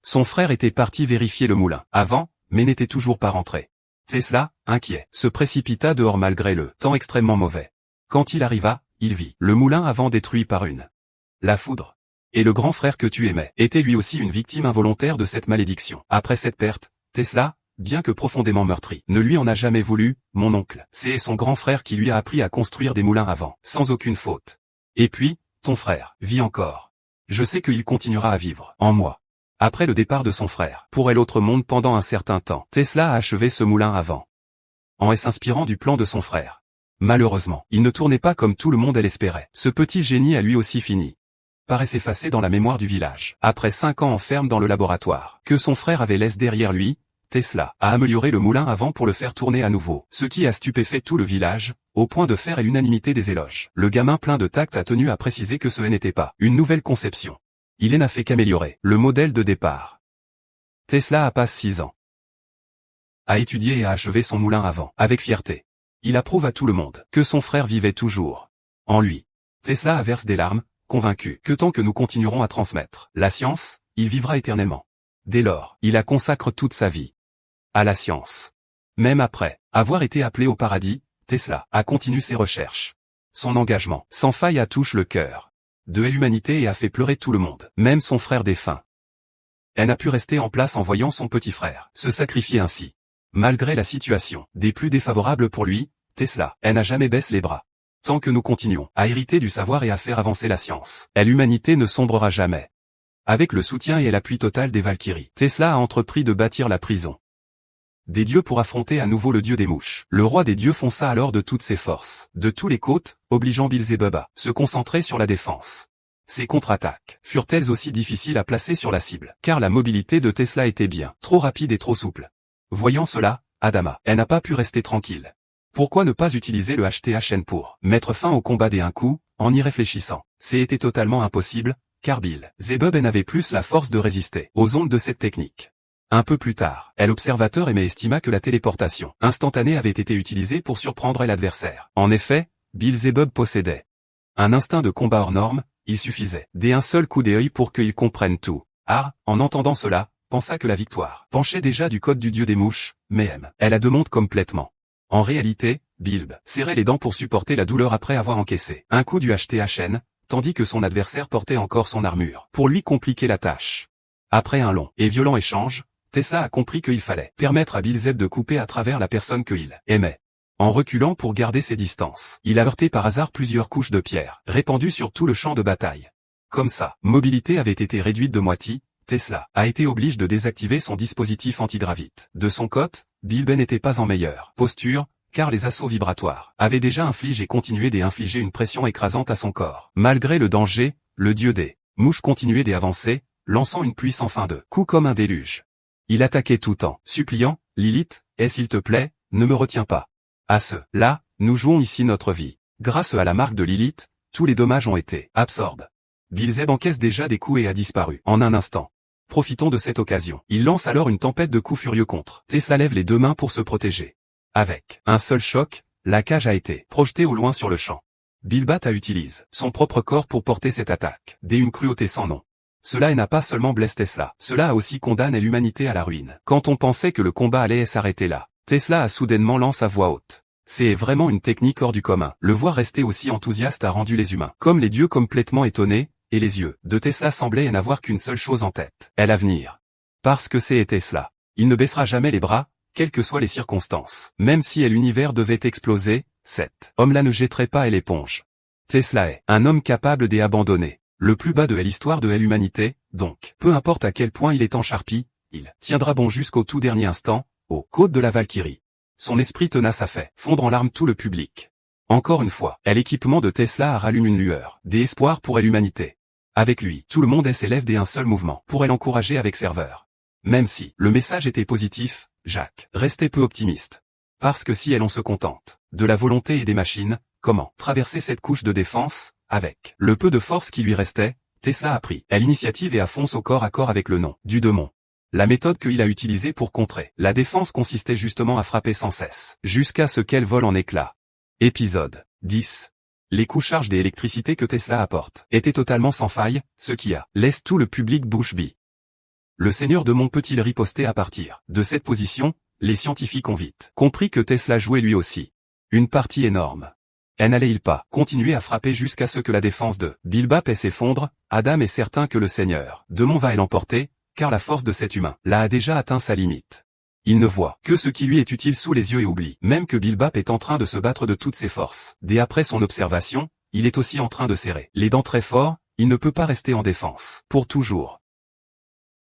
Son frère était parti vérifier le moulin avant, mais n'était toujours pas rentré. Tesla, inquiet, se précipita dehors malgré le temps extrêmement mauvais. Quand il arriva, il vit le moulin à vent détruit par la foudre. Et le grand frère que tu aimais était lui aussi une victime involontaire de cette malédiction. Après cette perte, Tesla, bien que profondément meurtri, ne lui en a jamais voulu. Mon oncle, c'est son grand frère qui lui a appris à construire des moulins à vent, sans aucune faute. Et puis, ton frère vit encore. Je sais qu'il continuera à vivre en moi. Après le départ de son frère, pour l'autre monde pendant un certain temps, Tesla a achevé ce moulin à vent. En s'inspirant du plan de son frère. Malheureusement, il ne tournait pas comme tout le monde l'espérait. Ce petit génie a lui aussi fini par s'effacer dans la mémoire du village. Après 5 ans enferme dans le laboratoire, que son frère avait laissé derrière lui, Tesla a amélioré le moulin à vent pour le faire tourner à nouveau, ce qui a stupéfait tout le village, au point de faire l'unanimité des éloges. Le gamin plein de tact a tenu à préciser que ce n'était pas une nouvelle conception. Il n'a fait qu'améliorer le modèle de départ. Tesla a passé 6 ans à étudier et à achever son moulin à vent, avec fierté. Il approuve à tout le monde que son frère vivait toujours en lui. Tesla verse des larmes, convaincu que tant que nous continuerons à transmettre la science, il vivra éternellement. Dès lors, il a consacré toute sa vie à la science. Même après avoir été appelé au paradis, Tesla a continué ses recherches. Son engagement sans faille a touché le cœur de l'humanité et a fait pleurer tout le monde, même son frère défunt. Elle n'a pu rester en place en voyant son petit frère se sacrifier ainsi. Malgré la situation des plus défavorables pour lui, Tesla, elle n'a jamais baissé les bras. Tant que nous continuons à hériter du savoir et à faire avancer la science, l'humanité ne sombrera jamais. Avec le soutien et l'appui total des Valkyries, Tesla a entrepris de bâtir la prison des dieux pour affronter à nouveau le dieu des mouches. Le roi des dieux fonça alors de toutes ses forces, de tous les côtés, obligeant Beelzébub à se concentrer sur la défense. Ces contre-attaques furent-elles aussi difficiles à placer sur la cible, car la mobilité de Tesla était bien trop rapide et trop souple. Voyant cela, Adama, elle n'a pas pu rester tranquille. Pourquoi ne pas utiliser le HTHN pour mettre fin au combat d'un coup, en y réfléchissant? C'était totalement impossible, car Beelzébub n'avait plus la force de résister aux ondes de cette technique. Un peu plus tard, l'observateur estima que la téléportation instantanée avait été utilisée pour surprendre l'adversaire. En effet, Beelzébub possédait un instinct de combat hors norme, il suffisait d'un seul coup d'œil pour qu'il comprenne tout. En entendant cela, pensa que la victoire penchait déjà du côté du dieu des mouches, mais elle la démonte complètement. En réalité, Bilb serrait les dents pour supporter la douleur après avoir encaissé un coup du HTHN, tandis que son adversaire portait encore son armure pour lui compliquer la tâche. Après un long et violent échange, Tesla a compris qu'il fallait permettre à Beelzébub de couper à travers la personne qu'il aimait. En reculant pour garder ses distances, il a heurté par hasard plusieurs couches de pierre, répandues sur tout le champ de bataille. Comme sa mobilité avait été réduite de moitié, Tesla a été obligé de désactiver son dispositif antigravite. De son côté, Bilb n'était pas en meilleure posture, car les assauts vibratoires avaient déjà infligé et continué d'infliger une pression écrasante à son corps. Malgré le danger, le dieu des mouches continuait d'avancer, lançant une pluie sans fin de coups comme un déluge. Il attaquait tout temps, suppliant, « Lilith, s'il te plaît, ne me retiens pas. » À cela, nous jouons ici notre vie. Grâce à la marque de Lilith, tous les dommages ont été absorbés. Beelzébub encaisse déjà des coups et a disparu en un instant. Profitons de cette occasion. Il lance alors une tempête de coups furieux contre. Tesla lève les deux mains pour se protéger. Avec un seul choc, la cage a été projetée au loin sur le champ. Bilbat utilise son propre corps pour porter cette attaque, d'une cruauté sans nom. Cela n'a pas seulement blessé Tesla, cela a aussi condamné l'humanité à la ruine. Quand on pensait que le combat allait s'arrêter là, Tesla a soudainement lancé à voix haute. C'est vraiment une technique hors du commun. Le voir rester aussi enthousiaste a rendu les humains, comme les dieux, complètement étonnés, et les yeux de Tesla semblaient n'avoir qu'une seule chose en tête, l'avenir. Parce que c'est Tesla. Il ne baissera jamais les bras, quelles que soient les circonstances. Même si l'univers devait exploser, cet homme-là ne jetterait pas l'éponge. Tesla est un homme capable d'abandonner le plus bas de l'histoire de l'humanité, donc, peu importe à quel point il est encharpi, il tiendra bon jusqu'au tout dernier instant, aux côtes de la Valkyrie. Son esprit tenace a fait fondre en larmes tout le public. Encore une fois, l'équipement de Tesla a rallume une lueur d'espoir pour l'humanité. Avec lui, tout le monde s'élève d'un seul mouvement pour l'encourager avec ferveur. Même si le message était positif, Jacques restait peu optimiste. Parce que si on se contente de la volonté et des machines, comment traverser cette couche de défense? Avec le peu de force qui lui restait, Tesla a pris l'initiative et a foncé au corps à corps avec le nom du démon. La méthode qu'il a utilisée pour contrer la défense consistait justement à frapper sans cesse, jusqu'à ce qu'elle vole en éclats. Épisode 10. Les coups charges d'électricité que Tesla apporte étaient totalement sans faille, ce qui laisse tout le public bouche bée. Le seigneur de Mont peut-il riposter à partir de cette position? Les scientifiques ont vite compris que Tesla jouait lui aussi une partie énorme. N'allait-il pas continuer à frapper jusqu'à ce que la défense de Bilbap s'effondre? Adam est certain que le seigneur de Mont va l'emporter, car la force de cet humain là a déjà atteint sa limite. Il ne voit que ce qui lui est utile sous les yeux et oublie même que Bilbap est en train de se battre de toutes ses forces. Dès après son observation, il est aussi en train de serrer les dents très fort, il ne peut pas rester en défense pour toujours.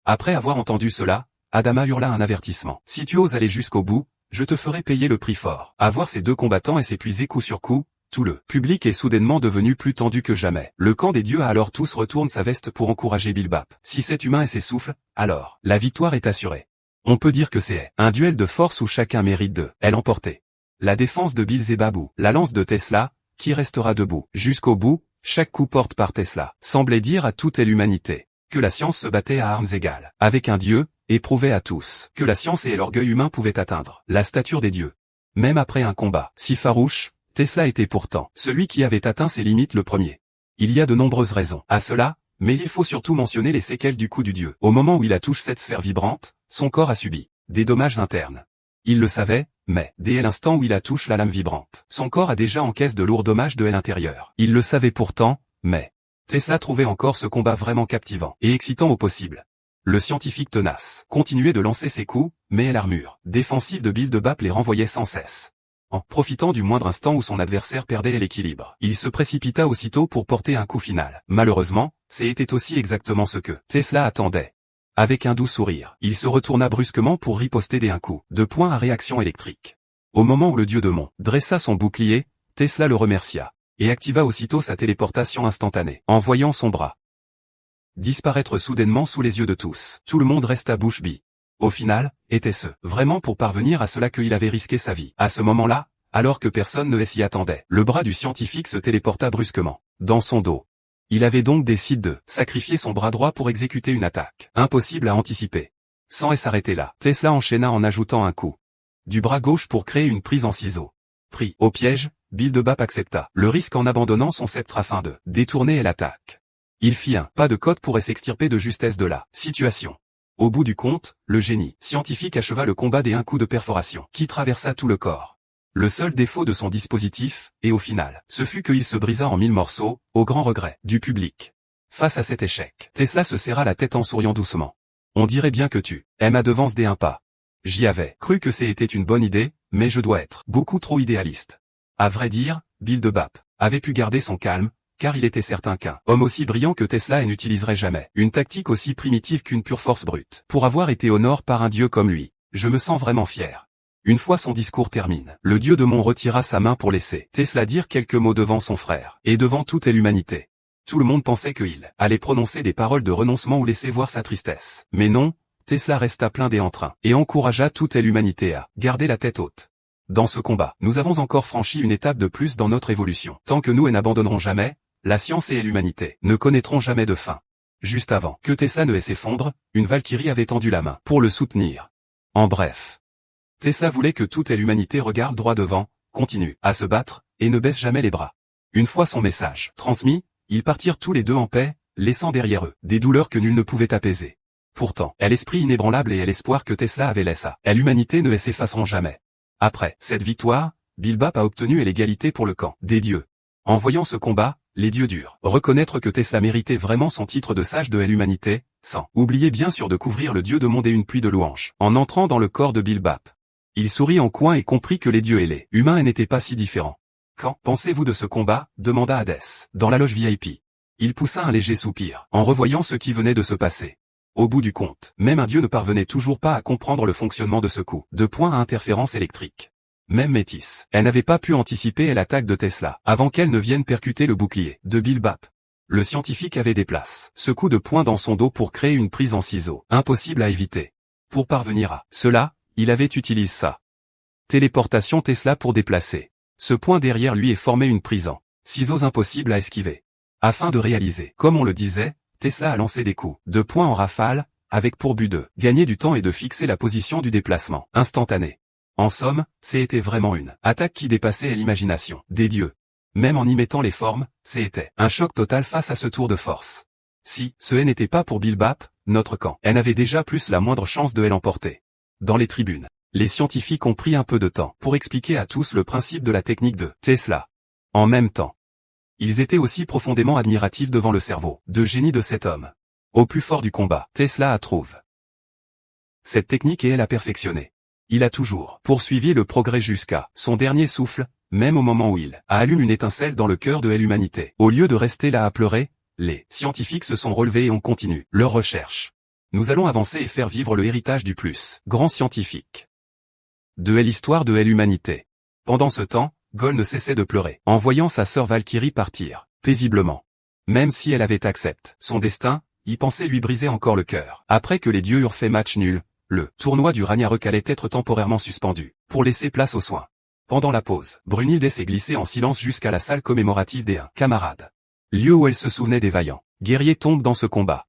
Après avoir entendu cela, Adama hurla un avertissement. « Si tu oses aller jusqu'au bout, je te ferai payer le prix fort. » À voir ces deux combattants s'épuiser coup sur coup, tout le public est soudainement devenu plus tendu que jamais. Le camp des dieux a alors tous retourne sa veste pour encourager Bilbap. Si cet humain s'essouffle, alors la victoire est assurée. On peut dire que c'est un duel de force où chacun mérite de l'emporter. La défense de Beelzébub ou la lance de Tesla, qui restera debout jusqu'au bout, chaque coup porté par Tesla, semblait dire à toute l'humanité que la science se battait à armes égales avec un dieu, et prouvait à tous que la science et l'orgueil humain pouvaient atteindre la stature des dieux. Même après un combat si farouche, Tesla était pourtant celui qui avait atteint ses limites le premier. Il y a de nombreuses raisons à cela, Mais il faut surtout mentionner les séquelles du coup du dieu. Au moment où il touche cette sphère vibrante, son corps a subi des dommages internes. Il le savait, mais, dès l'instant où il touche la lame vibrante, son corps a déjà encaissé de lourds dommages de l'intérieur. Il le savait pourtant, mais Tesla trouvait encore ce combat vraiment captivant et excitant au possible. Le scientifique tenace continuait de lancer ses coups, mais l'armure défensive de Build-Up les renvoyait sans cesse. En profitant du moindre instant où son adversaire perdait l'équilibre, il se précipita aussitôt pour porter un coup final. Malheureusement, c'était aussi exactement ce que Tesla attendait. Avec un doux sourire, il se retourna brusquement pour riposter d'un coup de poing à réaction électrique. Au moment où le dieu démon dressa son bouclier, Tesla le remercia et activa aussitôt sa téléportation instantanée, en voyant son bras disparaître soudainement sous les yeux de tous. Tout le monde resta bouche bée. Au final, était-ce vraiment pour parvenir à cela qu'il avait risqué sa vie? À ce moment-là, alors que personne ne s'y attendait, le bras du scientifique se téléporta brusquement dans son dos. Il avait donc décidé de sacrifier son bras droit pour exécuter une attaque impossible à anticiper. Sans s'arrêter là, Tesla enchaîna en ajoutant un coup du bras gauche pour créer une prise en ciseaux. Pris au piège, Build-Up accepta le risque en abandonnant son sceptre afin de détourner l'attaque. Il fit un pas de côte pour s'extirper de justesse de la situation. Au bout du compte, le génie scientifique acheva le combat d'un coup de perforation qui traversa tout le corps. Le seul défaut de son dispositif, et au final, ce fut qu'il se brisa en 1000 morceaux, au grand regret du public. Face à cet échec, Tesla se serra la tête en souriant doucement. On dirait bien que tu aimes devance des un pas. J'y avais cru que c'était une bonne idée, mais je dois être beaucoup trop idéaliste. À vrai dire, Build-Up avait pu garder son calme, car il était certain qu'un homme aussi brillant que Tesla n'utiliserait jamais une tactique aussi primitive qu'une pure force brute. Pour avoir été honoré par un dieu comme lui, je me sens vraiment fier. Une fois son discours terminé, le dieu démon retira sa main pour laisser Tesla dire quelques mots devant son frère, et devant toute l'humanité. Tout le monde pensait qu'il allait prononcer des paroles de renoncement ou laisser voir sa tristesse. Mais non, Tesla resta plein d'éntrain, et encouragea toute l'humanité à garder la tête haute. Dans ce combat, nous avons encore franchi une étape de plus dans notre évolution. Tant que nous n'abandonnerons jamais, la science et l'humanité ne connaîtront jamais de fin. Juste avant que Tesla ne s'effondre, une Valkyrie avait tendu la main pour le soutenir. En bref, Tesla voulait que toute l'humanité regarde droit devant, continue à se battre, et ne baisse jamais les bras. Une fois son message transmis, ils partirent tous les deux en paix, laissant derrière eux des douleurs que nul ne pouvait apaiser. Pourtant, l'esprit inébranlable et l'espoir que Tesla avait laissé à l'humanité ne s'effaceront jamais. Après cette victoire, Build-Up a obtenu l'égalité pour le camp des dieux. En voyant ce combat, les dieux durent reconnaître que Tesla méritait vraiment son titre de sage de l'humanité, sans oublier bien sûr de couvrir le dieu de monde et une pluie de louanges. En entrant dans le corps de Build-Up, il sourit en coin et comprit que les dieux et les humains n'étaient pas si différents. Qu'en pensez-vous de ce combat? Demanda Hadès, dans la loge VIP. Il poussa un léger soupir, en revoyant ce qui venait de se passer. Au bout du compte, même un dieu ne parvenait toujours pas à comprendre le fonctionnement de ce coup de poing à interférence électrique. Même Métis, elle n'avait pas pu anticiper l'attaque de Tesla, avant qu'elle ne vienne percuter le bouclier de Build-Up. Le scientifique avait déplacé ce coup de poing dans son dos pour créer une prise en ciseaux, impossible à éviter. Pour parvenir à cela, il avait utilisé sa téléportation Tesla pour déplacer ce point derrière lui et former une prise en ciseaux impossible à esquiver. Afin de réaliser, comme on le disait, Tesla a lancé des coups de poing en rafale, avec pour but de gagner du temps et de fixer la position du déplacement instantané. En somme, c'était vraiment une attaque qui dépassait l'imagination des dieux. Même en y mettant les formes, c'était un choc total face à ce tour de force. Si ce n'était pas pour Build-Up, notre camp avait déjà plus la moindre chance de l'emporter. Dans les tribunes, les scientifiques ont pris un peu de temps pour expliquer à tous le principe de la technique de Tesla. En même temps, ils étaient aussi profondément admiratifs devant le cerveau de génie de cet homme. Au plus fort du combat, Tesla trouve cette technique et elle a perfectionné. Il a toujours poursuivi le progrès jusqu'à son dernier souffle, même au moment où il allume une étincelle dans le cœur de l'humanité. Au lieu de rester là à pleurer, les scientifiques se sont relevés et ont continué leur recherche. Nous allons avancer et faire vivre le héritage du plus grand scientifique de l'histoire de l'humanité. Pendant ce temps, Gol ne cessait de pleurer, en voyant sa sœur Valkyrie partir, paisiblement. Même si elle avait accepté son destin, y penser lui brisait encore le cœur. Après que les dieux eurent fait match nul, le tournoi du Ragnarok allait être temporairement suspendu, pour laisser place aux soins. Pendant la pause, Brunhilde s'est glissée en silence jusqu'à la salle commémorative des camarades. Lieu où elle se souvenait des vaillants guerriers tombent dans ce combat.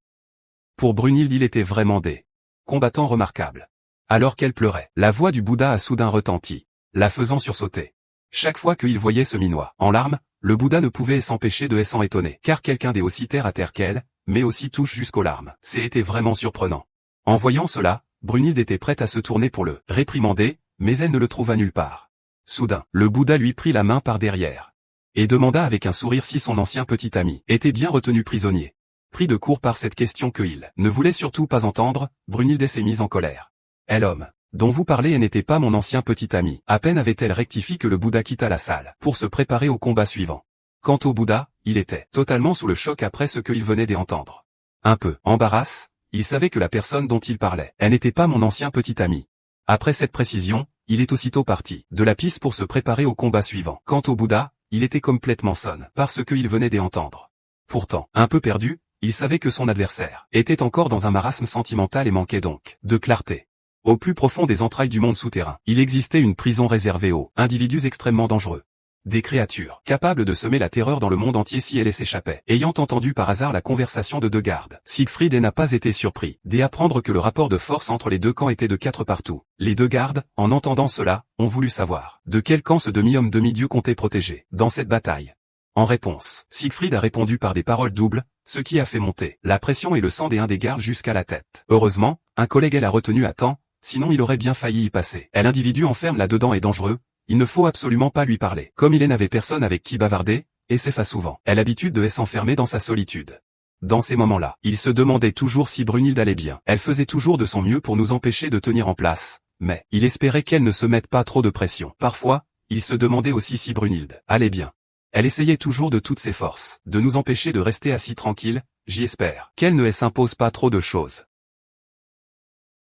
Pour Brunhilde il était vraiment des combattants remarquables. Alors qu'elle pleurait, la voix du Bouddha a soudain retenti, la faisant sursauter. Chaque fois qu'il voyait ce minois en larmes, le Bouddha ne pouvait s'empêcher de s'en étonner, car quelqu'un des aussi terre à terre qu'elle mais aussi touche jusqu'aux larmes. C'était vraiment surprenant. En voyant cela, Brunhilde était prête à se tourner pour le réprimander, mais elle ne le trouva nulle part. Soudain, le Bouddha lui prit la main par derrière et demanda avec un sourire si son ancien petit ami était bien retenu prisonnier. Pris de court par cette question qu'il ne voulait surtout pas entendre, Brunhilde s'est mise en colère. « L'homme dont vous parlez n'était pas mon ancien petit ami. » À peine avait-elle rectifié que le Bouddha quitta la salle pour se préparer au combat suivant. Quant au Bouddha, il était totalement sous le choc après ce qu'il venait d'entendre. Un peu embarrassé, il savait que la personne dont il parlait, elle n'était pas mon ancien petit ami. Après cette précision, il est aussitôt parti de la piste pour se préparer au combat suivant. Quant au Bouddha, il était complètement sonné par ce qu'il venait d'entendre. Pourtant, un peu perdu, il savait que son adversaire était encore dans un marasme sentimental et manquait donc de clarté. Au plus profond des entrailles du monde souterrain, il existait une prison réservée aux individus extrêmement dangereux. Des créatures capables de semer la terreur dans le monde entier si elles s'échappaient. Ayant entendu par hasard la conversation de deux gardes, Siegfried n'a pas été surpris d'apprendre que le rapport de force entre les deux camps était de 4 partout. Les deux gardes, en entendant cela, ont voulu savoir de quel camp ce demi-homme demi-dieu comptait protéger dans cette bataille. En réponse, Siegfried a répondu par des paroles doubles, ce qui a fait monter la pression et le sang des gardes jusqu'à la tête. Heureusement, un collègue l'a retenu à temps, sinon il aurait bien failli y passer. L'individu enferme là-dedans est dangereux. Il ne faut absolument pas lui parler. Comme il n'avait personne avec qui bavarder, et s'efface souvent. Elle a l'habitude de s'enfermer dans sa solitude. Dans ces moments-là, il se demandait toujours si Brunhilde allait bien. Elle faisait toujours de son mieux pour nous empêcher de tenir en place, mais il espérait qu'elle ne se mette pas trop de pression. Parfois, il se demandait aussi si Brunhilde allait bien. Elle essayait toujours de toutes ses forces de nous empêcher de rester assis tranquilles. J'espère qu'elle ne s'impose pas trop de choses.